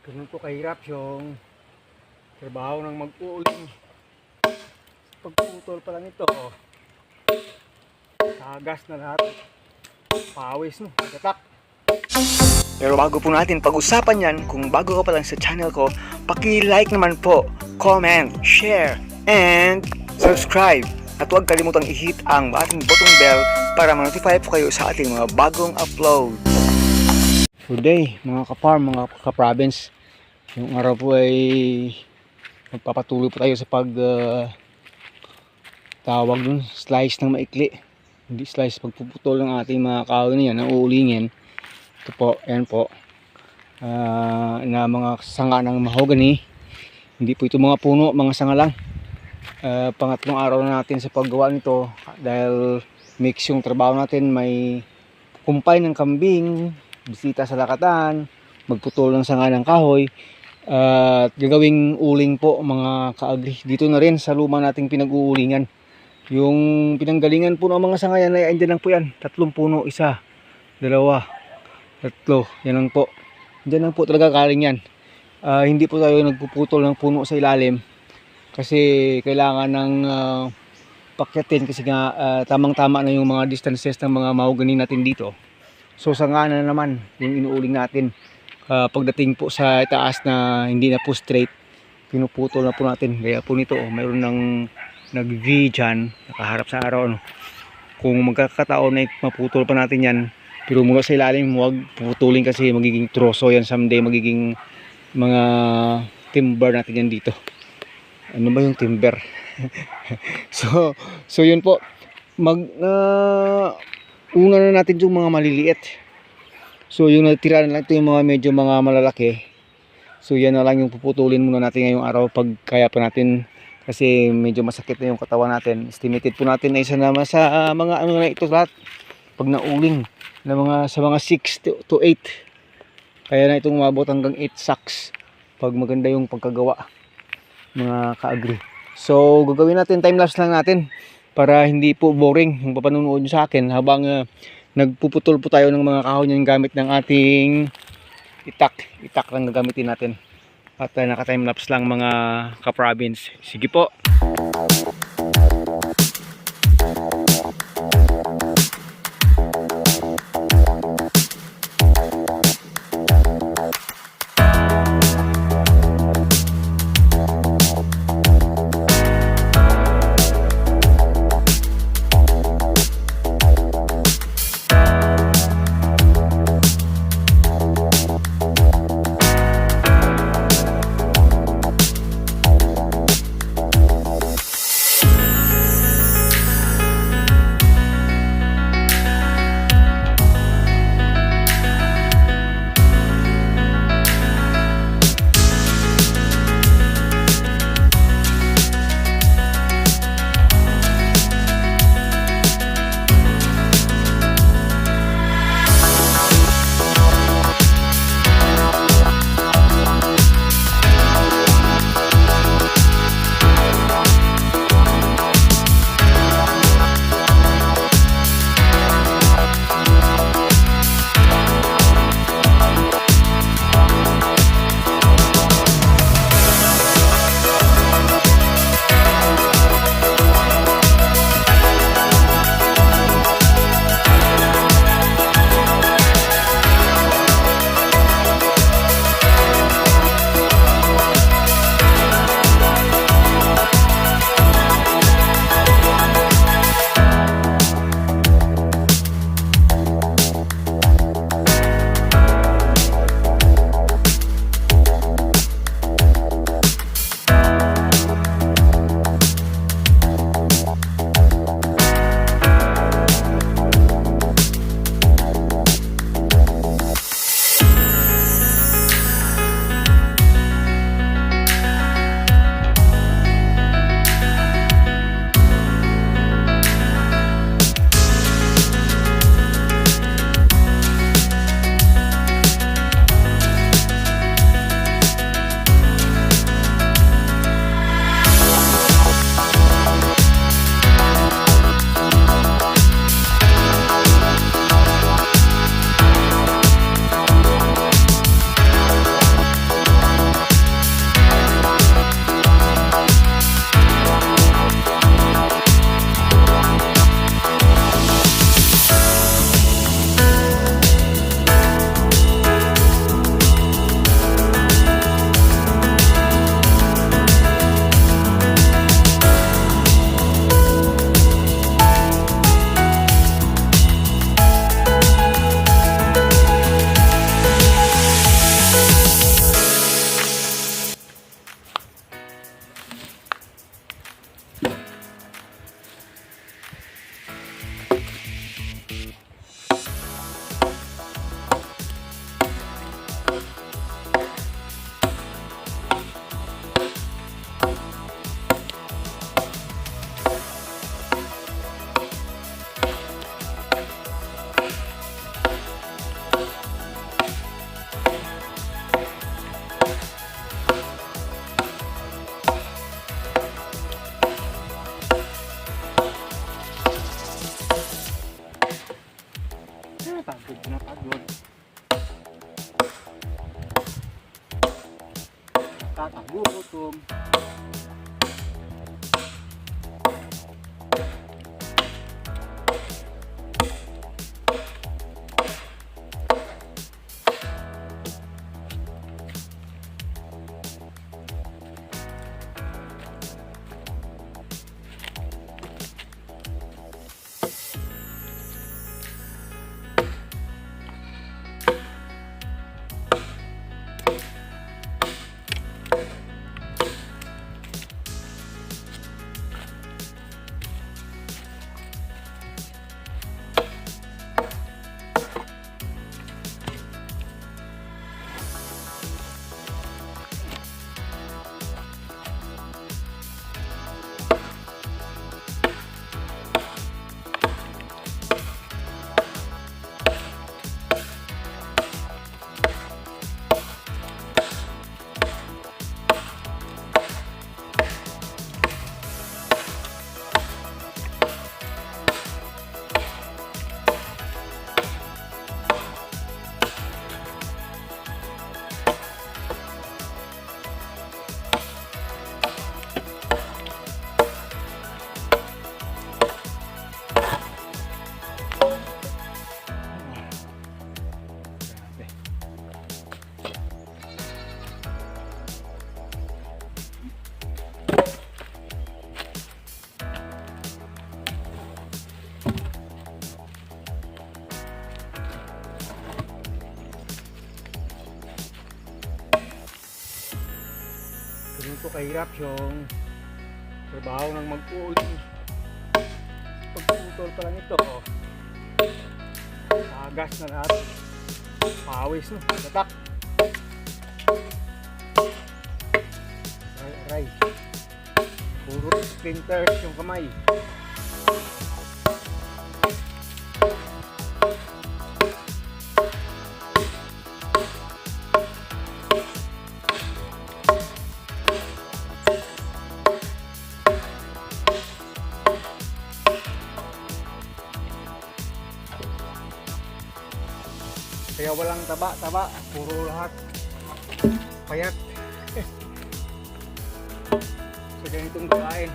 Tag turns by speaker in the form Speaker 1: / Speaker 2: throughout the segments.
Speaker 1: Ganun po kahirap yung trabaho ng mag-uuling. Pagputol pa lang ito, tagas na lahat. Pawis no, gatak.
Speaker 2: Pero bago po natin pag-usapan yan, kung bago ka pa lang sa channel ko, paki-like naman po, comment, share, and subscribe. At huwag kalimutang i-hit ang ating button bell para ma-notify po kayo sa ating mga bagong upload.
Speaker 1: Today, mga ka-farm, mga ka-province, yung araw po ay magpapatuloy po tayo sa tawag dun, slice ng maikli. Hindi slice, pagpuputol ng ating mga kahoy na yan, na uulingin. Ito po, yan po, na mga sanga ng mahogany. Hindi po ito mga puno, mga sanga lang. Pangatlong araw na natin sa paggawa nito dahil mix yung trabaho natin. May kumpay ng kambing, bisita sa lakatan, magputol ng sanga ng kahoy, at gagawing uling po mga kaagri. Dito na rin sa luma nating pinag-uulingan. Yung pinanggalingan po ng mga sanga yan ay andyan lang po yan. 3 puno, 1, 2, 3. Yan lang po. Andyan lang po talaga galing yan. Hindi po tayo nagpuputol ng puno sa ilalim. Kasi kailangan ng pakyatin kasi nga tamang-tama na yung mga distances ng mga mahogany natin dito. So sanga na naman yung inuuling natin. Pagdating po sa itaas na hindi na po straight, pinuputol na po natin. Kaya po nito, mayroon ng nag-V dyan, nakaharap sa araw. Kung magkakataon na maputol pa natin yan, pero mula sa ilalim, huwag puputulin kasi magiging troso yan someday, magiging mga timber natin yan dito. Ano ba yung timber? so yun po, una na natin yung mga maliliit. So yung natira na lang ito yung mga medyo mga malalaki. So yan na lang yung puputulin muna natin ngayong araw pag kaya pa natin, kasi medyo masakit na yung katawan natin. Estimated po natin na isa naman sa mga ano na ito lahat pag nauling na sa mga 6 to 8. Kaya na itong umabot hanggang 8 sacks pag maganda yung pagkagawa, mga kaagri. So gagawin natin, time lapse lang natin para hindi po boring yung papanunood nyo sa akin habang nagpuputol po tayo ng mga kahoy yung gamit ng ating itak lang gagamitin natin. At naka-time lapse lang mga ka-province. Sige po. Nakakagutom. Ganun po kahirap yung trabaho ng mag-uuling. Pagputol pa lang ito, agas na lahat, pawis no, tatak. Aray, puro splinters yung kamay. Kaya walang taba, puro lahat payat. So ganitong gawain.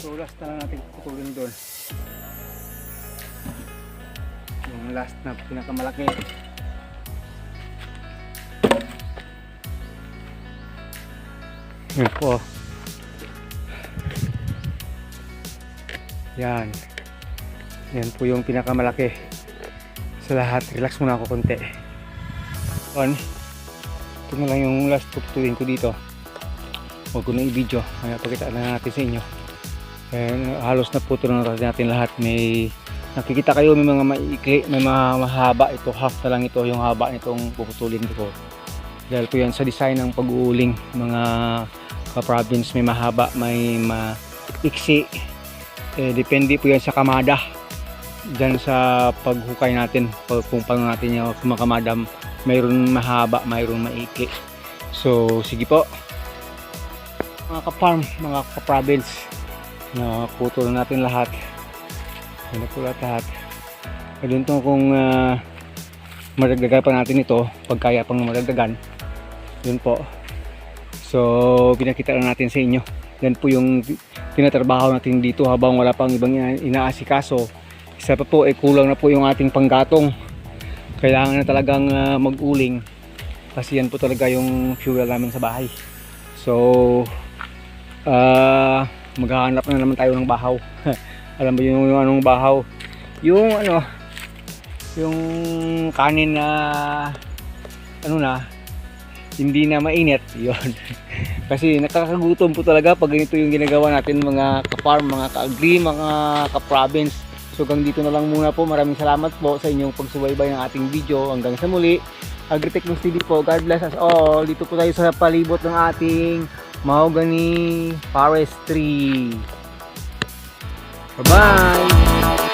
Speaker 1: So last na lang natin putulin doon. Yung last na pinakamalaki. Yan po. Yan. Yan po yung pinakamalaki sa lahat. Relax muna ako konti. On. Ito na lang yung last putulin ko dito. Huwag ko na i-video. Kaya pakita na natin sa inyo. Halos na putol na natin lahat. May nakikita kayo, may mga maikli, may mga mahaba. Ito half na lang ito yung haba nitong puputulin ko. Dahil po yan sa design ng pag-uuling. Mga ka-province may mahaba, may maiksi. Depende po yan sa kamada. Diyan sa paghukay natin, kung paano natin yung kumakamada, mayroon mahaba, mayroon maikli. So sige po mga ka-farm, mga ka-province, na putol natin lahat. Napulat lahat. Ganun to kung Maragdagan pa natin ito pag kaya pang maragdagan. Yun po. So pinakita lang natin sa inyo. Yan po yung tinatrabaho natin dito habang wala pang ibang inaasikaso. Isa pa po, kulang na po yung ating panggatong. Kailangan na talagang mag-uling kasi yan po talaga yung fuel namin sa bahay. So maghahanap na naman tayo ng bahaw. Alam mo yung anong bahaw? Yung yung kanin na hindi na mainit yun. Kasi nakakagutom po talaga pag ganito yung ginagawa natin mga ka-farm, mga ka-agri, mga ka-province. So hanggang dito na lang muna po. Maraming salamat po sa inyong pagsubaybay ng ating video. Hanggang sa muli, Agritechnos TV po. God bless us all. Dito po tayo sa palibot ng ating mahogany forestry. Bye bye.